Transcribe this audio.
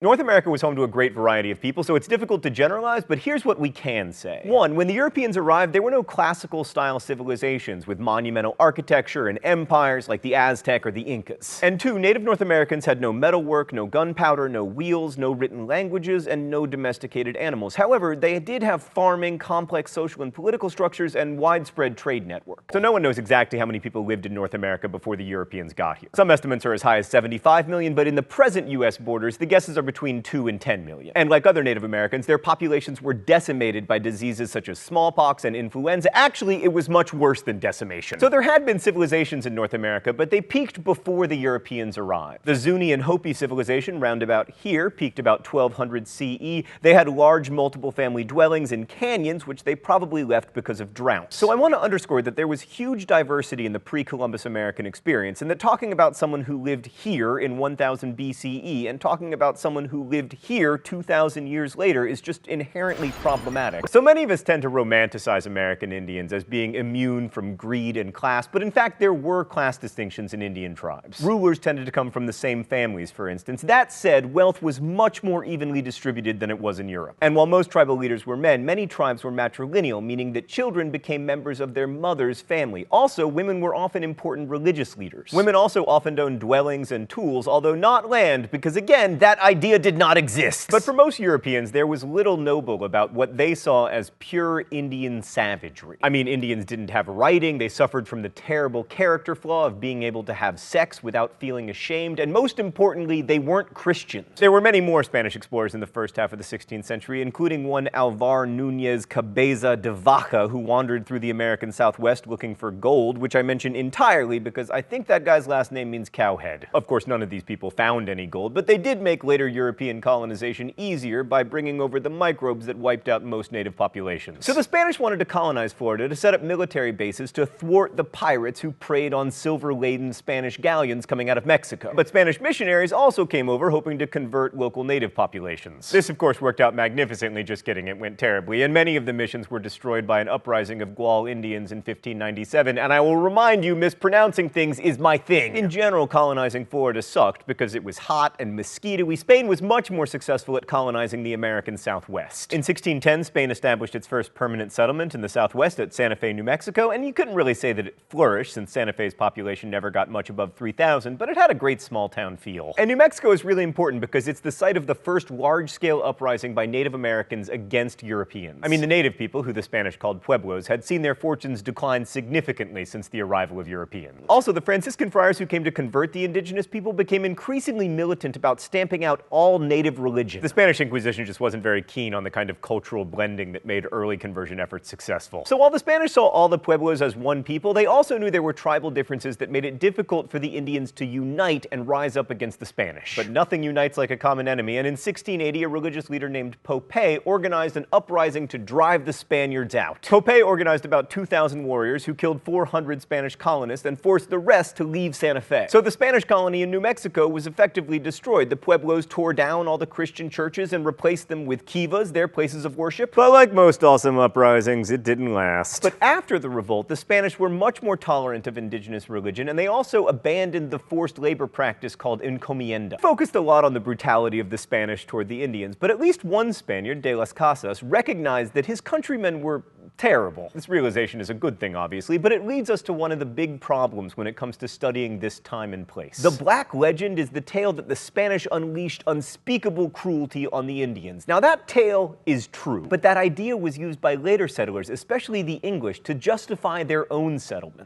North America was home to a great variety of people, so it's difficult to generalize, but here's what we can say. 1. When the Europeans arrived, there were no classical-style civilizations with monumental architecture and empires like the Aztec or the Incas. And 2. Native North Americans had no metalwork, no gunpowder, no wheels, no written languages, and no domesticated animals. However, they did have farming, complex social and political structures, and widespread trade networks. So no one knows exactly how many people lived in North America before the Europeans got here. Some estimates are as high as 75 million, but in the present U.S. borders, the guesses are between 2 and 10 million. And like other Native Americans, their populations were decimated by diseases such as smallpox and influenza. Actually, it was much worse than decimation. So there had been civilizations in North America, but they peaked before the Europeans arrived. The Zuni and Hopi civilization, round about here, peaked about 1200 CE. They had large multiple family dwellings in canyons, which they probably left because of droughts. So I want to underscore that there was huge diversity in the pre-Columbus American experience, and that talking about someone who lived here in 1000 BCE and talking about someone who lived here 2,000 years later is just inherently problematic. So many of us tend to romanticize American Indians as being immune from greed and class, but in fact there were class distinctions in Indian tribes. Rulers tended to come from the same families, for instance. That said, wealth was much more evenly distributed than it was in Europe. And while most tribal leaders were men, many tribes were matrilineal, meaning that children became members of their mother's family. Also, women were often important religious leaders. Women also often owned dwellings and tools, although not land, because again, that idea did not exist. But for most Europeans, there was little noble about what they saw as pure Indian savagery. I mean, Indians didn't have writing, they suffered from the terrible character flaw of being able to have sex without feeling ashamed, and most importantly, they weren't Christians. There were many more Spanish explorers in the first half of the 16th century, including one Alvar Núñez Cabeza de Vaca, who wandered through the American Southwest looking for gold, which I mention entirely because I think that guy's last name means cowhead. Of course, none of these people found any gold, but they did make later European colonization easier by bringing over the microbes that wiped out most native populations. So the Spanish wanted to colonize Florida to set up military bases to thwart the pirates who preyed on silver-laden Spanish galleons coming out of Mexico. But Spanish missionaries also came over hoping to convert local native populations. This, of course, worked out magnificently, just kidding, it went terribly, and many of the missions were destroyed by an uprising of Gual Indians in 1597, and I will remind you, mispronouncing things is my thing. In general, colonizing Florida sucked because it was hot and mosquito-y. Spain was much more successful at colonizing the American Southwest. In 1610, Spain established its first permanent settlement in the Southwest at Santa Fe, New Mexico, and you couldn't really say that it flourished since Santa Fe's population never got much above 3,000, but it had a great small-town feel. And New Mexico is really important because it's the site of the first large-scale uprising by Native Americans against Europeans. I mean, the native people, who the Spanish called pueblos, had seen their fortunes decline significantly since the arrival of Europeans. Also, the Franciscan friars who came to convert the indigenous people became increasingly militant about stamping out all native religion. The Spanish Inquisition just wasn't very keen on the kind of cultural blending that made early conversion efforts successful. So while the Spanish saw all the pueblos as one people, they also knew there were tribal differences that made it difficult for the Indians to unite and rise up against the Spanish. But nothing unites like a common enemy, and in 1680, a religious leader named Pope organized an uprising to drive the Spaniards out. Pope organized about 2,000 warriors who killed 400 Spanish colonists and forced the rest to leave Santa Fe. So the Spanish colony in New Mexico was effectively destroyed. The pueblos tore down all the Christian churches and replaced them with kivas, their places of worship. But like most awesome uprisings, it didn't last. But after the revolt, the Spanish were much more tolerant of indigenous religion, and they also abandoned the forced labor practice called encomienda. Focused a lot on the brutality of the Spanish toward the Indians, but at least one Spaniard, de las Casas, recognized that his countrymen were terrible. This realization is a good thing, obviously, but it leads us to one of the big problems when it comes to studying this time and place. The Black Legend is the tale that the Spanish unleashed unspeakable cruelty on the Indians. Now, that tale is true, but that idea was used by later settlers, especially the English, to justify their own settlement.